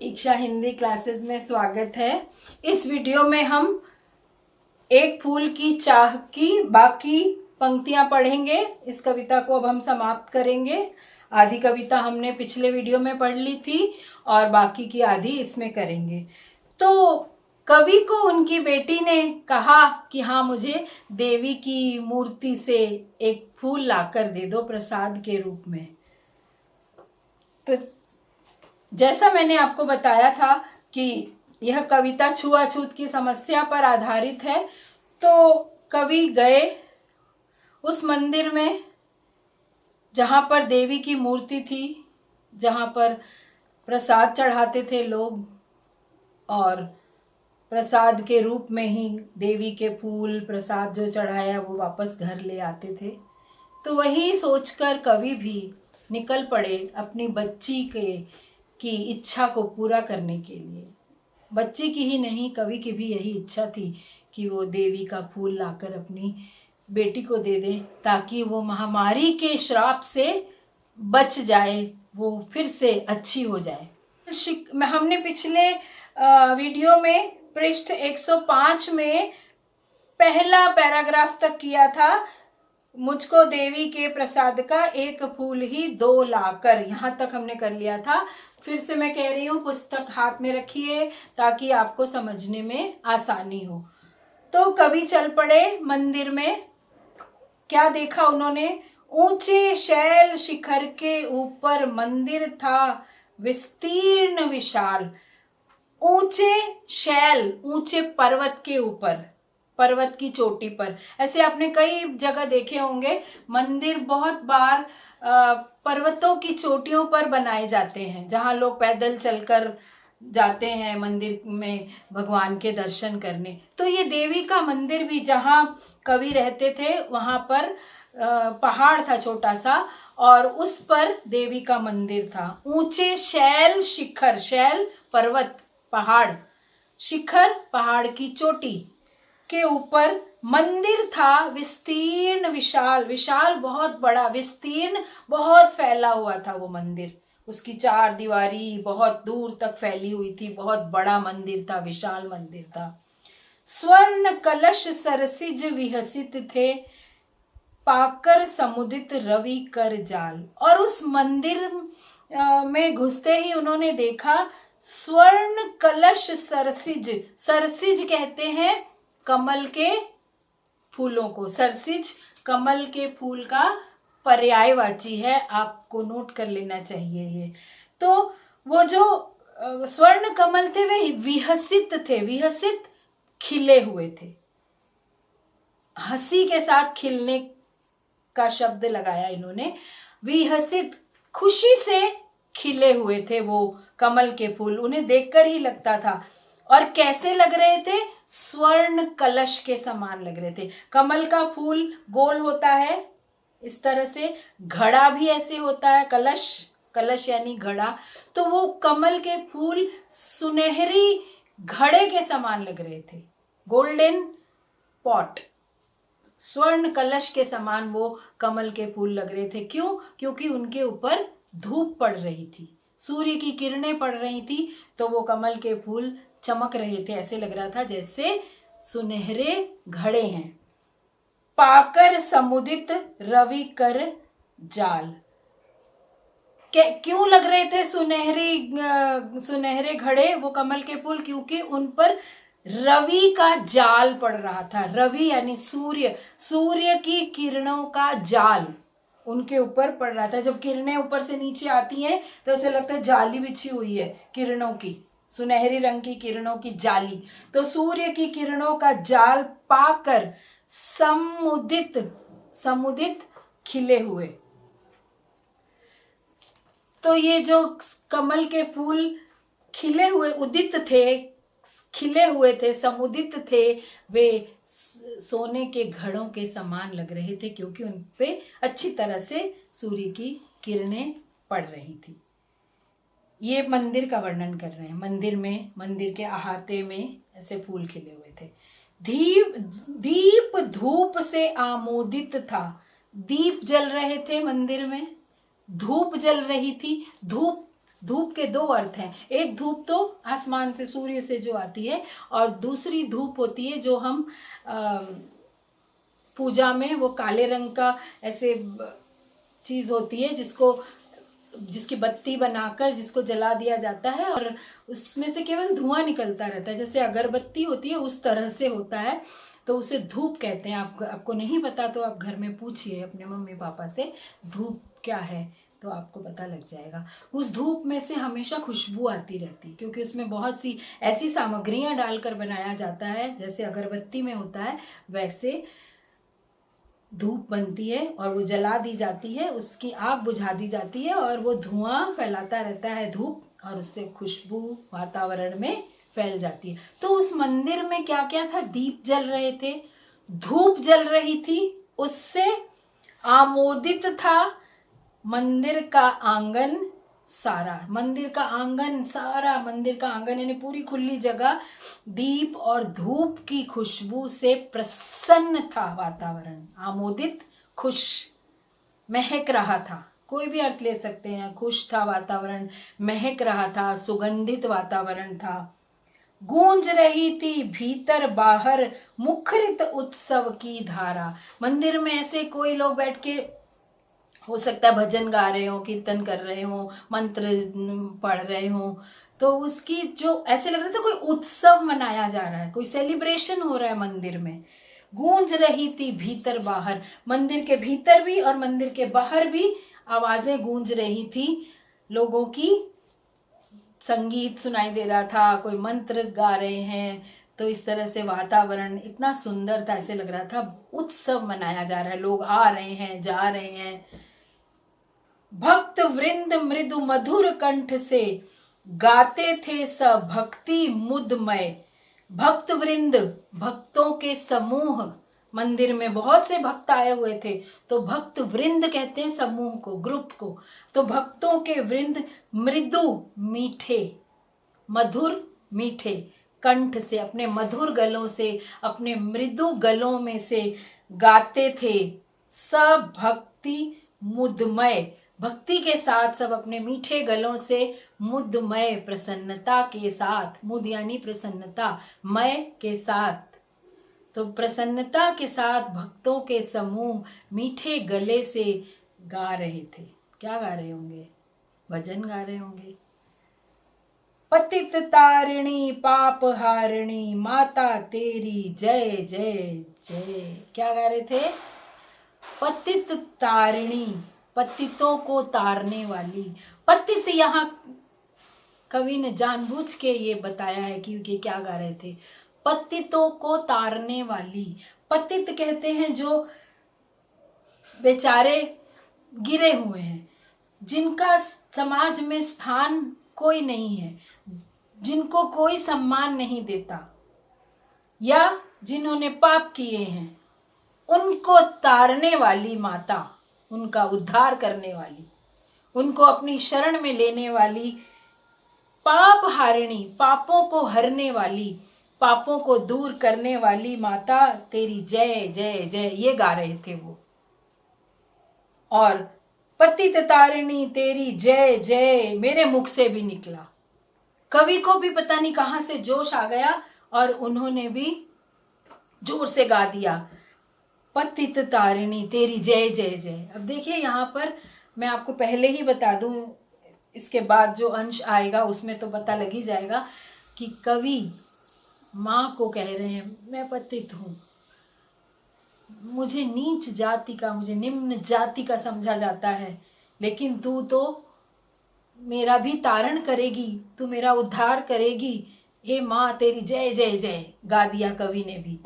इक्षा हिंदी क्लासेस में स्वागत है। इस वीडियो में हम एक फूल की चाह की बाकी पंक्तियां पढ़ेंगे। इस कविता को अब हम समाप्त करेंगे। आधी कविता हमने पिछले वीडियो में पढ़ ली थी और बाकी की आधी इसमें करेंगे। तो कवि को उनकी बेटी ने कहा कि हाँ, मुझे देवी की मूर्ति से एक फूल लाकर दे दो प्रसाद के रूप में। तो जैसा मैंने आपको बताया था कि यह कविता छुआछूत की समस्या पर आधारित है, तो कवि गए उस मंदिर में जहां पर देवी की मूर्ति थी, जहां पर प्रसाद चढ़ाते थे लोग और प्रसाद के रूप में ही देवी के फूल प्रसाद जो चढ़ाया वो वापस घर ले आते थे। तो वही सोचकर कवि भी निकल पड़े अपनी बच्ची की इच्छा को पूरा करने के लिए। बच्ची की ही नहीं, कवि की भी यही इच्छा थी कि वो देवी का फूल लाकर अपनी बेटी को दे दे ताकि वो महामारी के श्राप से बच जाए, वो फिर से अच्छी हो जाए। हमने पिछले वीडियो में पृष्ठ 105 में पहला पैराग्राफ तक किया था। मुझको देवी के प्रसाद का एक फूल ही दो लाकर, यहाँ तक हमने कर लिया था। फिर से मैं कह रही हूँ, पुस्तक हाथ में रखिए ताकि आपको समझने में आसानी हो। तो कवि चल पड़े मंदिर में। क्या देखा उन्होंने? ऊंचे शैल शिखर के ऊपर मंदिर था विस्तीर्ण विशाल। ऊंचे शैल, ऊंचे पर्वत के ऊपर, पर्वत की चोटी पर। ऐसे आपने कई जगह देखे होंगे मंदिर बहुत बार पर्वतों की चोटियों पर बनाए जाते हैं, जहां लोग पैदल चलकर जाते हैं मंदिर में भगवान के दर्शन करने। तो ये देवी का मंदिर भी जहां कवि रहते थे वहां पर पहाड़ था छोटा सा और उस पर देवी का मंदिर था। ऊंचे शैल शिखर, शैल पर्वत पहाड़, शिखर पहाड़ की चोटी के ऊपर मंदिर था विस्तीर्ण विशाल। विशाल बहुत बड़ा, विस्तीर्ण बहुत फैला हुआ था वो मंदिर। उसकी चार दीवारी बहुत दूर तक फैली हुई थी। बहुत बड़ा मंदिर था, विशाल मंदिर था। स्वर्ण कलश सरसिज विहसित थे, पाकर समुदित रवि कर जाल। और उस मंदिर में घुसते ही उन्होंने देखा स्वर्ण कलश सरसिज। सरसिज कहते हैं कमल के फूलों को। सरसिज कमल के फूल का पर्यायवाची है, आपको नोट कर लेना चाहिए ये। तो वो जो स्वर्ण कमल थे वे विहसित थे, विहसित खिले हुए थे। हंसी के साथ खिलने का शब्द लगाया इन्होंने। विहसित, खुशी से खिले हुए थे वो कमल के फूल, उन्हें देखकर ही लगता था। और कैसे लग रहे थे? स्वर्ण कलश के समान लग रहे थे। कमल का फूल गोल होता है इस तरह से, घड़ा भी ऐसे होता है, कलश, कलश यानी घड़ा। तो वो कमल के फूल सुनहरी घड़े के समान लग रहे थे, गोल्डन पॉट, स्वर्ण कलश के समान वो कमल के फूल लग रहे थे। क्यों? क्योंकि उनके ऊपर धूप पड़ रही थी, सूर्य की किरणें पड़ रही थी, तो वो कमल के फूल चमक रहे थे। ऐसे लग रहा था जैसे सुनहरे घड़े हैं। पाकर समुदित रवि कर जाल। क्यों लग रहे थे सुनहरे घड़े वो कमल के फूल? क्योंकि उन पर रवि का जाल पड़ रहा था। रवि यानी सूर्य, सूर्य की किरणों का जाल उनके ऊपर पड़ रहा था। जब किरणें ऊपर से नीचे आती हैं तो ऐसे लगता है जाली बिछी हुई है किरणों की, सुनहरी रंग की किरणों की जाली। तो सूर्य की किरणों का जाल पाकर समुदित, समुदित खिले हुए। तो ये जो कमल के फूल खिले हुए, उदित थे, खिले हुए थे, समुदित थे, वे सोने के घड़ों के समान लग रहे थे क्योंकि उन पे अच्छी तरह से सूर्य की किरणें पड़ रही थी। ये मंदिर का वर्णन कर रहे हैं। मंदिर में, मंदिर के अहाते में ऐसे फूल खिले हुए थे। दीप धूप से आमोदित था। दीप जल रहे थे मंदिर में, धूप जल रही थी। धूप धूप के दो अर्थ हैं, एक धूप तो आसमान से सूर्य से जो आती है, और दूसरी धूप होती है जो हम पूजा में वो काले रंग का ऐसे चीज होती है जिसकी बत्ती बनाकर जिसको जला दिया जाता है और उसमें से केवल धुआं निकलता रहता है, जैसे अगरबत्ती होती है उस तरह से होता है, तो उसे धूप कहते हैं। आपको नहीं पता तो आप घर में पूछिए अपने मम्मी पापा से धूप क्या है, तो आपको पता लग जाएगा। उस धूप में से हमेशा खुशबू आती रहती है, क्योंकि उसमें बहुत सी ऐसी सामग्रियां डालकर बनाया जाता है, जैसे अगरबत्ती में होता है वैसे धूप बनती है और वो जला दी जाती है, उसकी आग बुझा दी जाती है और वो धुआं फैलाता रहता है धूप, और उससे खुशबू वातावरण में फैल जाती है। तो उस मंदिर में क्या क्या था, दीप जल रहे थे, धूप जल रही थी, उससे आमोदित था मंदिर का आंगन सारा। मंदिर का आंगन सारा, मंदिर का आंगन यानी पूरी खुली जगह दीप और धूप की खुशबू से प्रसन्न था वातावरण। आमोदित, खुश, महक रहा था, कोई भी अर्थ ले सकते हैं। खुश था वातावरण, महक रहा था, सुगंधित वातावरण था। गूंज रही थी भीतर बाहर मुखरित उत्सव की धारा। मंदिर में ऐसे कोई लोग बैठ के, हो सकता है भजन गा रहे हो, कीर्तन कर रहे हो, मंत्र पढ़ रहे हो, तो उसकी जो ऐसे लग रहा था कोई उत्सव मनाया जा रहा है, कोई सेलिब्रेशन हो रहा है मंदिर में। गूंज रही थी भीतर बाहर, मंदिर के भीतर भी और मंदिर के बाहर भी आवाजें गूंज रही थी लोगों की। संगीत सुनाई दे रहा था, कोई मंत्र गा रहे हैं, तो इस तरह से वातावरण इतना सुंदर था, ऐसे लग रहा था उत्सव मनाया जा रहा है, लोग आ रहे हैं, जा रहे हैं। भक्त वृंद मृदु मधुर कंठ से गाते थे सब भक्ति मुदमय। भक्त वृंद, भक्तों के समूह, मंदिर में बहुत से भक्त आए हुए थे, तो भक्त वृंद कहते हैं समूह को, ग्रुप को। तो भक्तों के वृंद मृदु, मीठे, मधुर, मीठे कंठ से, अपने मधुर गलों से, अपने मृदु गलों में से गाते थे सब भक्ति मुदमय। भक्ति के साथ सब अपने मीठे गलों से मुदमय, प्रसन्नता के साथ, मुद यानी प्रसन्नता, मय के साथ, तो प्रसन्नता के साथ भक्तों के समूह मीठे गले से गा रहे थे। क्या गा रहे होंगे? भजन गा रहे होंगे। पतित तारिणी पाप हारिणी माता तेरी जय जय जय। क्या गा रहे थे? पतित तारिणी, पतितों को तारने वाली। पतित, यहाँ कवि ने जानबूझ के ये बताया है कि ये क्या गा रहे थे, पतितों को तारने वाली। पतित कहते हैं जो बेचारे गिरे हुए हैं, जिनका समाज में स्थान कोई नहीं है, जिनको कोई सम्मान नहीं देता, या जिन्होंने पाप किए हैं, उनको तारने वाली माता, उनका उद्धार करने वाली, उनको अपनी शरण में लेने वाली, पाप हारिणी, पापों को हरने वाली, पापों को दूर करने वाली माता तेरी जय जय जय, ये गा रहे थे वो। और पतित तारिणी तेरी जय जय मेरे मुख से भी निकला। कवि को भी पता नहीं कहां से जोश आ गया और उन्होंने भी जोर से गा दिया, पतित तारिणी तेरी जय जय जय। अब देखिए यहाँ पर मैं आपको पहले ही बता दूं, इसके बाद जो अंश आएगा उसमें तो पता लग ही जाएगा कि कवि माँ को कह रहे हैं, मैं पतित हूँ, मुझे नीच जाति का, मुझे निम्न जाति का समझा जाता है, लेकिन तू तो मेरा भी तारण करेगी, तू मेरा उद्धार करेगी, हे माँ तेरी जय जय जय, गा दिया कवि ने भी।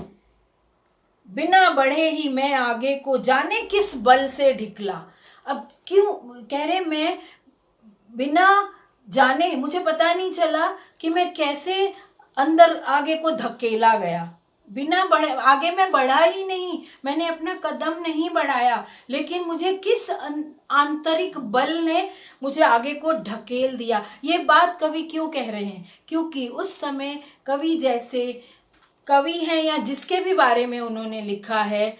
बिना बढ़े ही मैं आगे को जाने किस बल से ढिकला। अब क्यों कह रहे, मैं बिना जाने, मुझे पता नहीं चला कि मैं कैसे अंदर आगे को धकेला गया। बिना बढ़े, आगे मैं बढ़ा ही नहीं, मैंने अपना कदम नहीं बढ़ाया, लेकिन मुझे किस आंतरिक बल ने मुझे आगे को ढकेल दिया। ये बात कवि क्यों कह रहे हैं? क्योंकि उस समय कवि जैसे कवि हैं या जिसके भी बारे में उन्होंने लिखा है,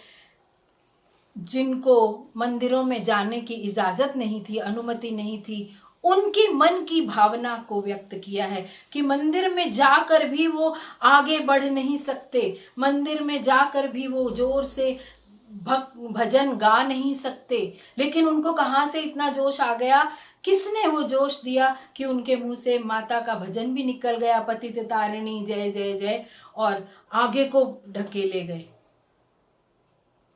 जिनको मंदिरों में जाने की इजाजत नहीं थी, अनुमति नहीं थी, उनकी मन की भावना को व्यक्त किया है कि मंदिर में जाकर भी वो आगे बढ़ नहीं सकते, मंदिर में जाकर भी वो जोर से भजन गा नहीं सकते। लेकिन उनको कहाँ से इतना जोश आ गया, किसने वो जोश दिया कि उनके मुंह से माता का भजन भी निकल गया, पतित तारिणी जय जय जय, और आगे को ढकेले गए।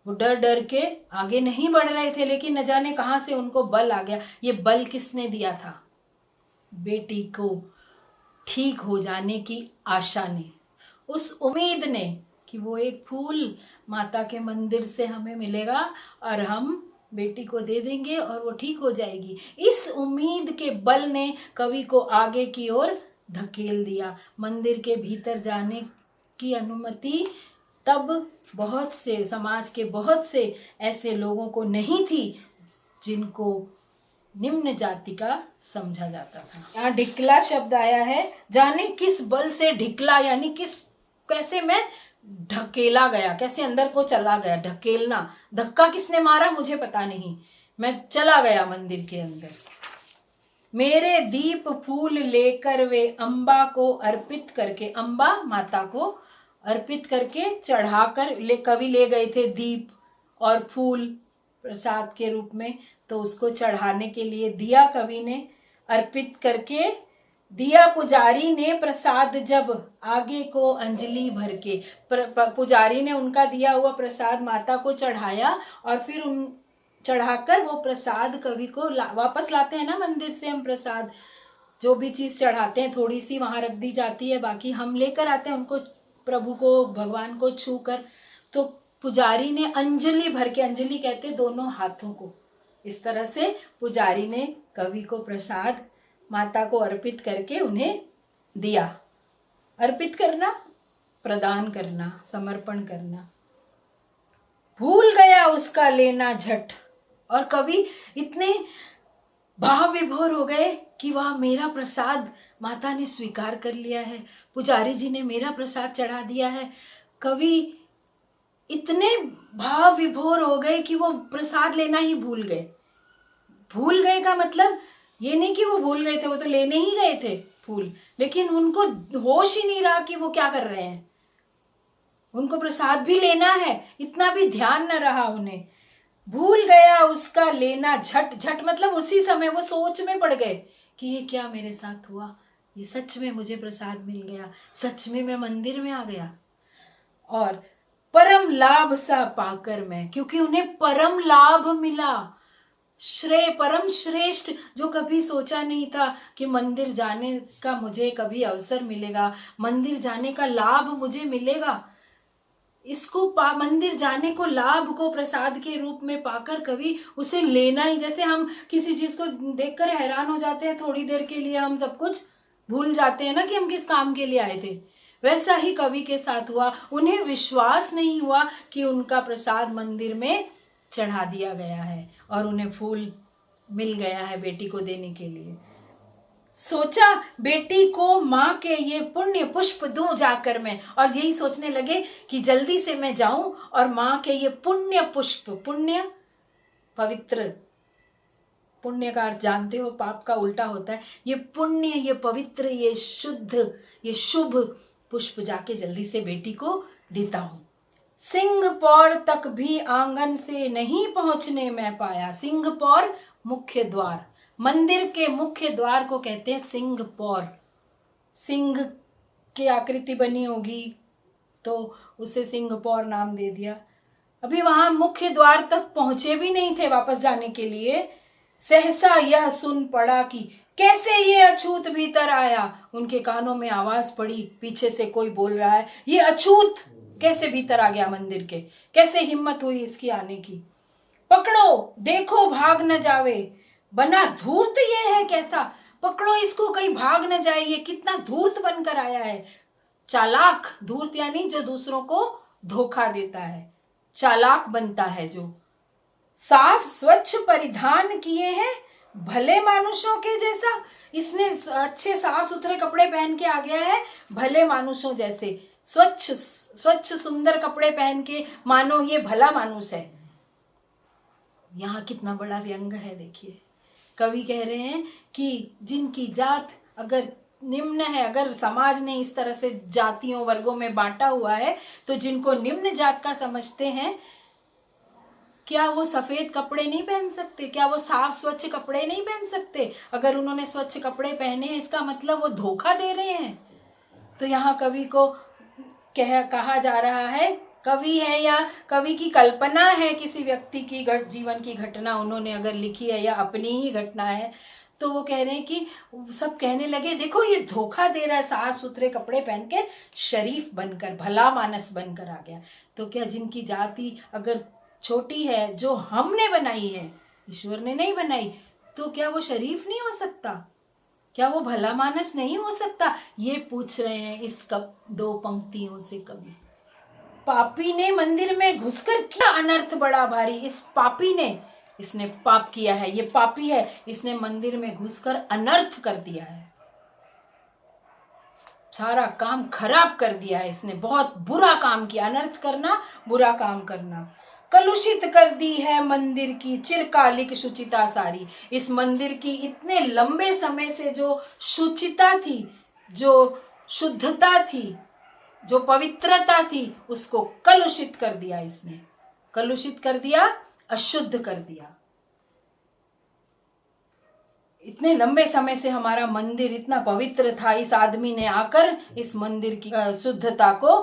वो डर डर के आगे नहीं बढ़ रहे थे, लेकिन न जाने कहां से उनको बल आ गया। ये बल किसने दिया था? बेटी को ठीक हो जाने की आशा ने, उस उम्मीद ने कि वो एक फूल माता के मंदिर से हमें मिलेगा और हम बेटी को दे देंगे और वो ठीक हो जाएगी। इस उम्मीद के बल ने कवि को आगे की ओर धकेल दिया। मंदिर के भीतर जाने की अनुमति तब बहुत से समाज के बहुत से ऐसे लोगों को नहीं थी जिनको निम्न जाति का समझा जाता था। यहाँ ढिकला शब्द आया है, जाने किस बल से ढिकला, यानी किस कैसे मैं ढकेला गया, कैसे अंदर को चला गया। ढकेलना, धक्का किसने मारा मुझे पता नहीं, मैं चला गया मंदिर के अंदर। मेरे दीप फूल लेकर वे अम्बा को अर्पित करके, अम्बा माता को अर्पित करके चढ़ाकर कवि ले गए थे दीप और फूल प्रसाद के रूप में, तो उसको चढ़ाने के लिए दिया कवि ने अर्पित करके दिया। पुजारी ने प्रसाद जब आगे को अंजलि भर के, पुजारी ने उनका दिया हुआ प्रसाद माता को चढ़ाया और फिर उन चढ़ाकर वो प्रसाद कवि को वापस लाते हैं ना मंदिर से। हम प्रसाद जो भी चीज चढ़ाते हैं थोड़ी सी वहां रख दी जाती है, बाकी हम लेकर आते हैं उनको, प्रभु को भगवान को छू कर। तो पुजारी ने अंजलि भर के, अंजलि कहते दोनों हाथों को, इस तरह से पुजारी ने कवि को प्रसाद माता को अर्पित करके उन्हें दिया। अर्पित करना, प्रदान करना, समर्पण करना। भूल गया उसका लेना झट, और कवि इतने भाव विभोर हो गए कि वह मेरा प्रसाद माता ने स्वीकार कर लिया है, पुजारी जी ने मेरा प्रसाद चढ़ा दिया है। कवि इतने भाव विभोर हो गए कि वो प्रसाद लेना ही भूल गए। भूल गए का मतलब ये नहीं कि वो भूल गए थे, वो तो लेने ही गए थे फूल, लेकिन उनको होश ही नहीं रहा कि वो क्या कर रहे हैं। उनको प्रसाद भी लेना है, इतना भी ध्यान न रहा उन्हें। भूल गया उसका लेना झट, झट मतलब उसी समय वो सोच में पड़ गए कि ये क्या मेरे साथ हुआ, ये सच में मुझे प्रसाद मिल गया, सच में मैं मंदिर में आ गया। और परम लाभ सा पाकर मैं, क्योंकि उन्हें परम लाभ मिला, श्रेय, परम श्रेष्ठ, जो कभी सोचा नहीं था कि मंदिर जाने का मुझे कभी अवसर मिलेगा, मंदिर जाने का लाभ मुझे मिलेगा। इसको मंदिर जाने को, लाभ को प्रसाद के रूप में पाकर कवि उसे लेना ही, जैसे हम किसी चीज को देखकर हैरान हो जाते हैं, थोड़ी देर के लिए हम सब कुछ भूल जाते हैं ना कि हम किस काम के लिए आए थे, वैसा ही कवि के साथ हुआ। उन्हें विश्वास नहीं हुआ कि उनका प्रसाद मंदिर में चढ़ा दिया गया है और उन्हें फूल मिल गया है बेटी को देने के लिए। सोचा बेटी को माँ के ये पुण्य पुष्प दूं जाकर मैं, और यही सोचने लगे कि जल्दी से मैं जाऊं और माँ के ये पुण्य पुष्प, पुण्य पवित्र, पुण्य का अर्थ जानते हो, पाप का उल्टा होता है, ये पुण्य, ये पवित्र, ये शुद्ध, ये शुभ पुष्प जाके जल्दी से बेटी को देता हूं। सिंहपौर तक भी आंगन से नहीं पहुंचने में पाया। सिंहपौर मुख्य द्वार, मंदिर के मुख्य द्वार को कहते हैं सिंहपौर। सिंह की आकृति बनी होगी तो उसे सिंहपौर नाम दे दिया। अभी वहां मुख्य द्वार तक पहुंचे भी नहीं थे वापस जाने के लिए, सहसा यह सुन पड़ा कि कैसे ये अछूत भीतर आया। उनके कानों में आवाज पड़ी, पीछे से कोई बोल रहा है, ये अछूत कैसे भीतर आ गया मंदिर के, कैसे हिम्मत हुई इसकी आने की। पकड़ो, देखो भाग न जावे, बना धूर्त ये है कैसा, पकड़ो इसको कहीं भाग न जाए, ये कितना धूर्त बनकर आया है। चालाक, धूर्त यानी जो दूसरों को धोखा देता है, चालाक बनता है जो। साफ स्वच्छ परिधान किए हैं भले मानुषों के जैसा, इसने अच्छे साफ सुथरे कपड़े पहन के आ गया है भले मानुषों जैसे, स्वच्छ सुंदर कपड़े पहन के, मानो ये भला मानुष है। यहाँ कितना बड़ा व्यंग है देखिए, कवि कह रहे हैं कि जिनकी जात अगर निम्न है, अगर समाज ने इस तरह से जातियों वर्गों में बांटा हुआ है, तो जिनको निम्न जात का समझते हैं, क्या वो सफेद कपड़े नहीं पहन सकते? क्या वो साफ स्वच्छ कपड़े नहीं पहन सकते? अगर उन्होंने स्वच्छ कपड़े पहने हैं, इसका मतलब वो धोखा दे रहे हैं। तो यहाँ कवि को कहा जा रहा है, कवि है या कवि की कल्पना है, किसी व्यक्ति की जीवन की घटना उन्होंने अगर लिखी है या अपनी ही घटना है, तो वो कह रहे हैं कि सब कहने लगे देखो ये धोखा दे रहा है, साफ सुथरे कपड़े पहन के शरीफ बनकर, भला मानस बनकर आ गया। तो क्या जिनकी जाति अगर छोटी है, जो हमने बनाई है, ईश्वर ने नहीं बनाई, तो क्या वो शरीफ नहीं हो सकता? क्या वो भला मानस नहीं हो सकता? ये पूछ रहे हैं इस दो पंक्तियों से कवि। पापी ने मंदिर में घुसकर क्या अनर्थ बड़ा भारी। इस पापी ने, इसने पाप किया है, ये पापी है, इसने मंदिर में घुसकर अनर्थ कर दिया है, सारा काम खराब कर दिया है इसने, बहुत बुरा काम किया। अनर्थ करना, बुरा काम करना। कलुषित कर दी है मंदिर की चिरकालिक शुचिता सारी। इस मंदिर की इतने लंबे समय से जो शुचिता थी, जो शुद्धता थी, जो पवित्रता थी, उसको कलुषित कर दिया इसने। कलुषित कर दिया, अशुद्ध कर दिया। इतने लंबे समय से हमारा मंदिर इतना पवित्र था, इस आदमी ने आकर इस मंदिर की शुद्धता को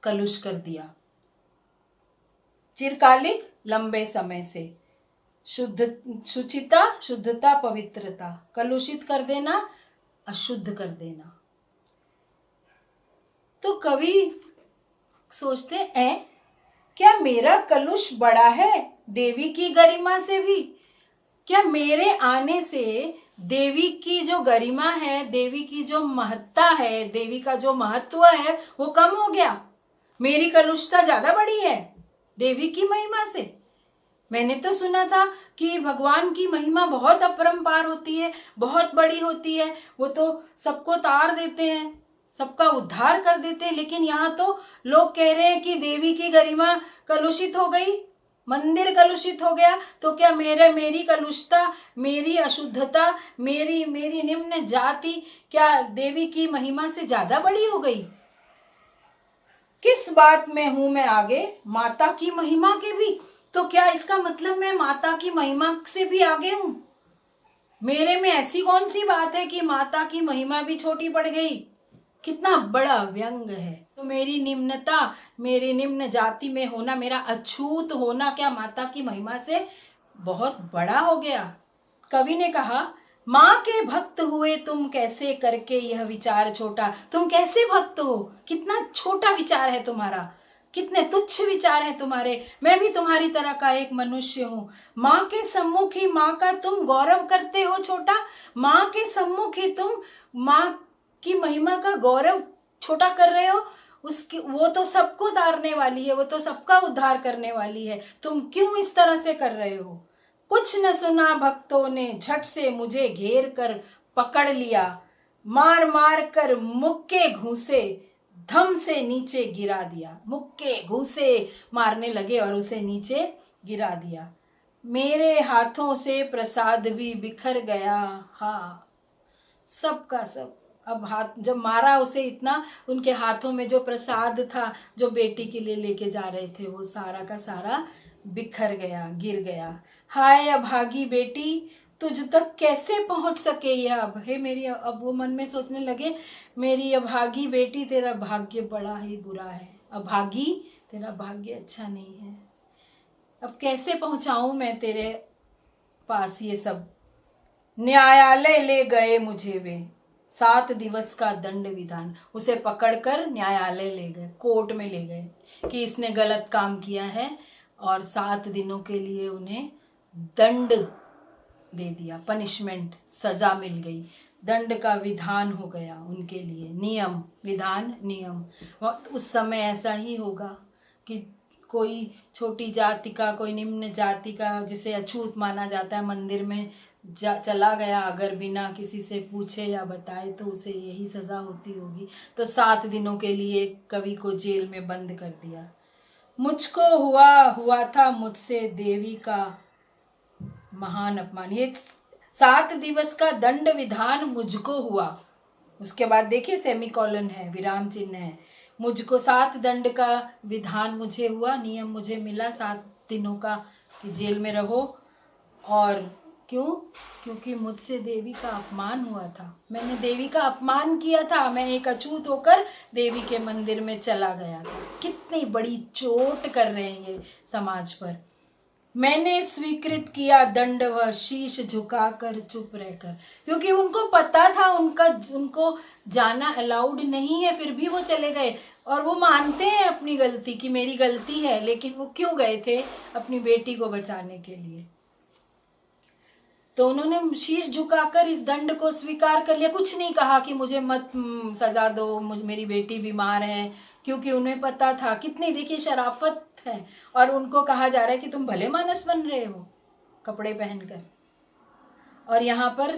कलुष कर दिया। चिरकालिक, लंबे समय से, शुचिता, शुद्धता, पवित्रता, कलुषित कर देना, अशुद्ध कर देना। तो कवि सोचते हैं, क्या मेरा कलुष बड़ा है देवी की गरिमा से भी? क्या मेरे आने से देवी की जो गरिमा है, देवी की जो महत्ता है, देवी का जो महत्व है, वो कम हो गया? मेरी कलुषता ज्यादा बड़ी है देवी की महिमा से? मैंने तो सुना था कि भगवान की महिमा बहुत अपरंपार होती है, बहुत बड़ी होती है, वो तो सबको तार देते हैं, सबका उद्धार कर देते हैं। लेकिन यहाँ तो लोग कह रहे हैं कि देवी की गरिमा कलुषित हो गई, मंदिर कलुषित हो गया। तो क्या मेरी कलुषता, मेरी अशुद्धता, मेरी निम्न जाति क्या देवी की महिमा से ज्यादा बड़ी हो गई? किस बात में हूं मैं आगे माता की महिमा के भी? तो क्या इसका मतलब मैं माता की महिमा से भी आगे हूं? मेरे में ऐसी कौन सी बात है कि माता की महिमा भी छोटी पड़ गई? कितना बड़ा व्यंग है। तो मेरी निम्नता, मेरी निम्न जाति में होना, मेरा अछूत होना क्या माता की महिमा से बहुत बड़ा हो गया? कवि ने कहा, माँ के भक्त हुए तुम कैसे करके यह विचार छोटा। तुम कैसे भक्त हो? कितना छोटा विचार है तुम्हारा, कितने तुच्छ विचार हैं तुम्हारे। मैं भी तुम्हारी तरह का एक मनुष्य हूँ। माँ के सम्मुख ही माँ का तुम गौरव करते हो छोटा। माँ के सम्मुख ही तुम माँ की महिमा का गौरव छोटा कर रहे हो। उसकी, वो तो सबको तारने वाली है, वो तो सबका उद्धार करने वाली है। तुम क्यों इस तरह से कर रहे हो? कुछ न सुना भक्तों ने, झट से मुझे घेर कर पकड़ लिया। मार मार कर मुक्के घूसे, धम से नीचे गिरा दिया। मुक्के घूसे मारने लगे और उसे नीचे गिरा दिया। मेरे हाथों से प्रसाद भी बिखर गया। हाँ, सबका सब। अब हाथ जब मारा उसे, इतना उनके हाथों में जो प्रसाद था, जो बेटी के लिए लेके जा रहे थे, वो सारा का सारा बिखर गया, गिर गया। हाय अभागी बेटी, तुझ तक कैसे पहुंच सके यह अब? हे मेरी, अब वो मन में सोचने लगे, मेरी अभागी बेटी, तेरा भाग्य बड़ा ही बुरा है। अभागी, तेरा भाग्य अच्छा नहीं है। अब कैसे पहुंचाऊं मैं तेरे पास ये सब? न्यायालय ले गए मुझे वे, 7 दिवस का दंड विधान। उसे पकड़कर न्यायालय ले गए, कोर्ट में ले गए कि इसने गलत काम किया है, और 7 दिनों के लिए उन्हें दंड दे दिया, पनिशमेंट, सजा मिल गई, दंड का विधान हो गया उनके लिए। नियम, विधान, नियम। उस समय ऐसा ही होगा कि कोई छोटी जाति का, कोई निम्न जाति का, जिसे अछूत माना जाता है, मंदिर में चला गया अगर बिना किसी से पूछे या बताए, तो उसे यही सजा होती होगी। तो 7 दिनों के लिए कवि को जेल में बंद कर दिया। मुझको हुआ था मुझसे देवी का महान अपमान। ये 7 दिवस का दंड विधान मुझको हुआ। उसके बाद देखिए सेमीकोलन है, विराम चिन्ह है। मुझको 7 दंड का विधान मुझे हुआ, नियम मुझे मिला 7 दिनों का कि जेल में रहो। और क्यों? क्योंकि मुझसे देवी का अपमान हुआ था। मैंने देवी का अपमान किया था। मैं एक अछूत होकर देवी के मंदिर में चला गया था। कितनी बड़ी चोट कर रहे हैं ये समाज पर। मैंने स्वीकृत किया दंड व शीश झुकाकर चुप रहकर, क्योंकि उनको पता था उनको जाना अलाउड नहीं है, फिर भी वो चले गए। और वो मानते हैं अपनी गलती कि मेरी गलती है, लेकिन वो क्यों गए थे? अपनी बेटी को बचाने के लिए। तो उन्होंने शीश झुकाकर इस दंड को स्वीकार कर लिया। कुछ नहीं कहा कि मुझे मत सजा दो, मेरी बेटी बीमार है, क्योंकि उन्हें पता था। कितनी देखिए शराफत है। और उनको कहा जा रहा है कि तुम भले मानस बन रहे हो कपड़े पहनकर, और यहाँ पर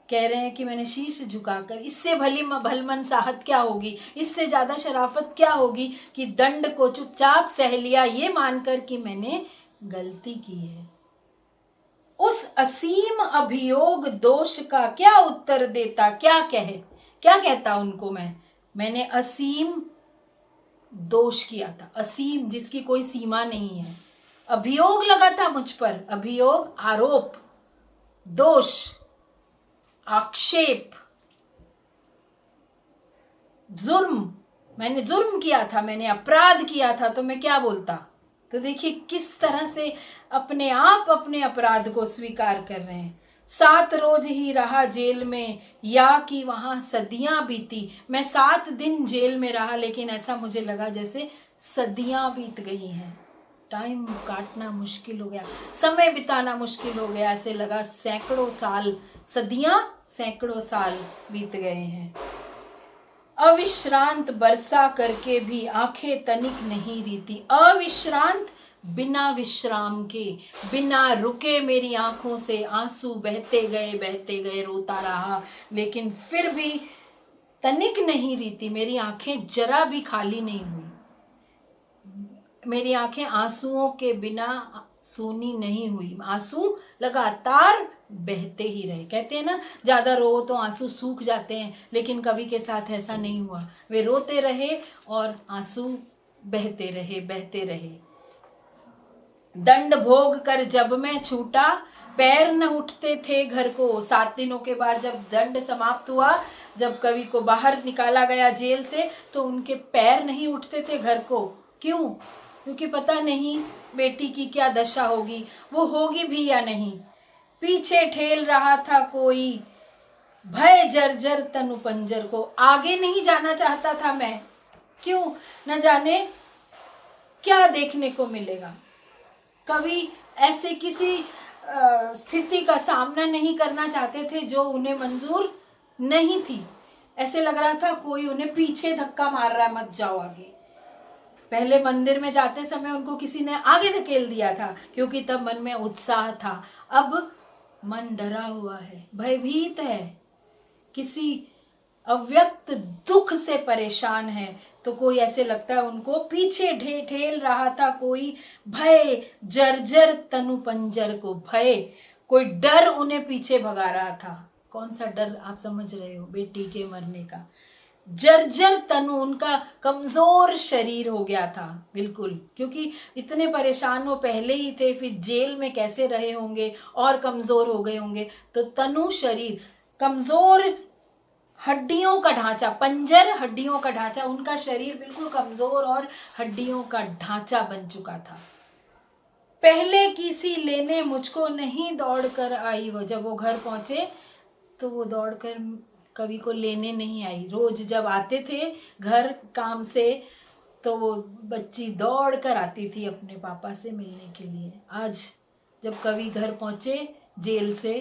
कह रहे हैं कि मैंने शीश झुकाकर। इससे भलमनसाहत क्या होगी? इससे ज्यादा शराफत क्या होगी कि दंड को चुपचाप सह लिया, ये मानकर कि मैंने गलती की है। उस असीम अभियोग दोष का क्या उत्तर देता? क्या कहता उनको? मैंने असीम दोष किया था। असीम जिसकी कोई सीमा नहीं है। अभियोग लगा था मुझ पर। अभियोग आरोप, दोष, आक्षेप, जुर्म। मैंने जुर्म किया था, मैंने अपराध किया था, तो मैं क्या बोलता? तो देखिए किस तरह से अपने आप अपने अपराध को स्वीकार कर रहे हैं। 7 रोज ही रहा जेल में, या कि वहां सदियां बीती। मैं 7 दिन जेल में रहा, लेकिन ऐसा मुझे लगा जैसे सदियां बीत गई हैं। टाइम काटना मुश्किल हो गया, समय बिताना मुश्किल हो गया। ऐसे लगा सैकड़ों साल, सैकड़ों साल बीत गए हैं। अविश्रांत बरसा करके भी आंखें तनिक नहीं रीती। अविश्रांत, बिना विश्राम के, बिना रुके मेरी आंखों से आंसू बहते गए, रोता रहा, लेकिन फिर भी तनिक नहीं रीती। मेरी आंखें जरा भी खाली नहीं हुई। मेरी आंखें आंसुओं के बिना सूनी नहीं हुई। आंसू लगातार बहते ही रहे। कहते हैं ना, ज्यादा रो तो आंसू सूख जाते हैं, लेकिन कवि के साथ ऐसा नहीं हुआ। वे रोते रहे और आंसू बहते रहे। दंड भोग कर जब मैं छूटा, पैर न उठते थे घर को। 7 दिनों के बाद जब दंड समाप्त हुआ, जब कवि को बाहर निकाला गया जेल से, तो उनके पैर नहीं उठते थे घर को। क्यों? क्योंकि पता नहीं बेटी की क्या दशा होगी, वो होगी भी या नहीं। पीछे ठेल रहा था कोई, भय जर्जर तनु पंजर को। आगे नहीं जाना चाहता था मैं। क्यों? न जाने क्या देखने को मिलेगा। कभी ऐसे किसी स्थिति का सामना नहीं करना चाहते थे जो उन्हें मंजूर नहीं थी। ऐसे लग रहा था कोई उन्हें पीछे धक्का मार रहा है, मत जाओ आगे। पहले मंदिर में जाते समय उनको किसी ने आगे धकेल दिया था, क्योंकि तब मन में उत्साह था। अब मन डरा हुआ है, भयभीत है, किसी अव्यक्त दुख से परेशान है। तो कोई ऐसे लगता है उनको पीछे ठेल रहा था कोई, भय जर्जर तनु पंजर को। भय, कोई डर उन्हें पीछे भगा रहा था। कौन सा डर? आप समझ रहे हो, बेटी के मरने का। जर्जर तनु, उनका कमजोर शरीर हो गया था बिल्कुल, क्योंकि इतने परेशान वो पहले ही थे, फिर जेल में कैसे रहे होंगे और कमजोर हो गए होंगे। तो तनु शरीर कमजोर, हड्डियों का ढांचा, पंजर हड्डियों का ढांचा, उनका शरीर बिल्कुल कमजोर और हड्डियों का ढांचा बन चुका था। पहले किसी लेने मुझको नहीं दौड़ कर आई वो। जब वो घर पहुंचे तो वो दौड़कर कवि को लेने नहीं आई। रोज जब आते थे घर काम से, तो वो बच्ची दौड़ कर आती थी अपने पापा से मिलने के लिए। आज जब कवि घर पहुंचे जेल से,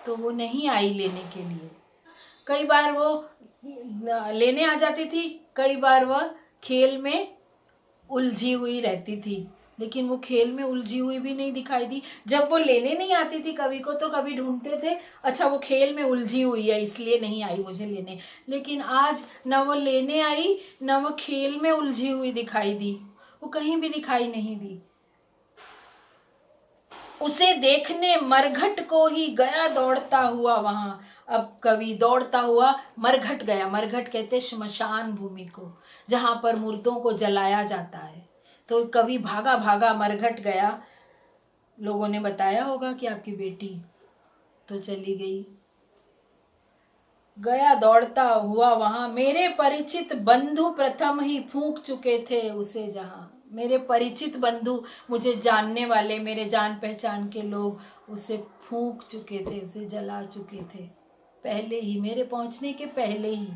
तो वो नहीं आई लेने के लिए। कई बार वो लेने आ जाती थी, कई बार वह खेल में उलझी हुई रहती थी, लेकिन वो खेल में उलझी हुई भी नहीं दिखाई दी। जब वो लेने नहीं आती थी कवि को, तो कवि ढूंढते थे, अच्छा वो खेल में उलझी हुई है इसलिए नहीं आई मुझे लेने। लेकिन आज न वो लेने आई, न वो खेल में उलझी हुई दिखाई दी, वो कहीं भी दिखाई नहीं दी। उसे देखने मरघट को ही गया दौड़ता हुआ वहां। अब कवि दौड़ता हुआ मरघट गया। मरघट कहते श्मशान भूमि को, जहां पर मूर्तों को जलाया जाता है। तो कवि भागा भागा मरघट गया। लोगों ने बताया होगा कि आपकी बेटी तो चली गई। गया दौड़ता हुआ वहां, मेरे परिचित बंधु प्रथम ही फूंक चुके थे उसे जहां। मेरे परिचित बंधु, मुझे जानने वाले, मेरे जान पहचान के लोग उसे फूंक चुके थे, उसे जला चुके थे पहले ही, मेरे पहुंचने के पहले ही।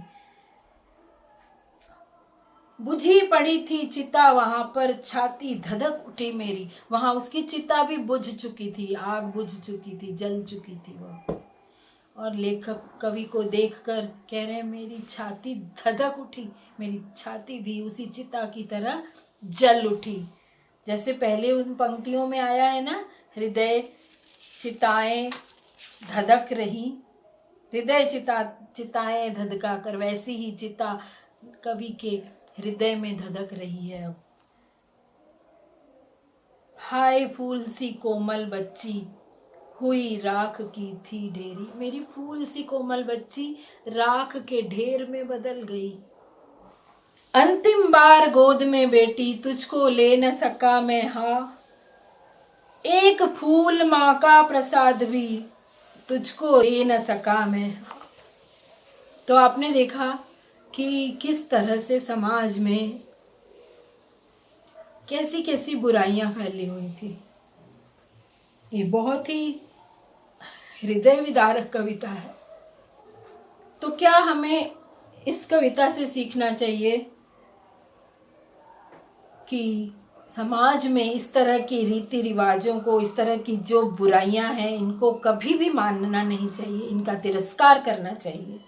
बुझी पड़ी थी चिता वहां पर, छाती धधक उठी मेरी। वहां उसकी चिता भी बुझ चुकी थी, आग बुझ चुकी थी, जल चुकी थी वो। और लेखक कवि को देखकर कह रहे हैं मेरी छाती धधक उठी, मेरी छाती भी उसी चिता की तरह जल उठी। जैसे पहले उन पंक्तियों में आया है ना, हृदय चिताएं धधक रही, हृदय चिताएं धधका कर, वैसी ही चिता कवि के हृदय में धधक रही है अब। हाय फूल सी कोमल बच्ची, हुई राख की थी ढेरी। मेरी फूल सी कोमल बच्ची राख के ढेर में बदल गई। अंतिम बार गोद में बेटी, तुझको ले न सका मैं हा। एक फूल माँ का प्रसाद भी, तुझको दे न सका मैं। तो आपने देखा कि किस तरह से समाज में कैसी कैसी बुराइयां फैली हुई थी। ये बहुत ही हृदय विदारक कविता है। तो क्या हमें इस कविता से सीखना चाहिए कि समाज में इस तरह की रीति रिवाजों को, इस तरह की जो बुराइयां हैं, इनको कभी भी मानना नहीं चाहिए, इनका तिरस्कार करना चाहिए।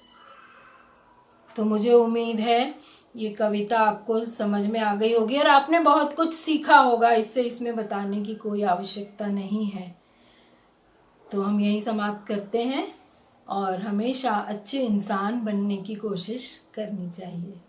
तो मुझे उम्मीद है ये कविता आपको समझ में आ गई होगी और आपने बहुत कुछ सीखा होगा इससे। इसमें बताने की कोई आवश्यकता नहीं है। तो हम यही समाप्त करते हैं और हमेशा अच्छे इंसान बनने की कोशिश करनी चाहिए।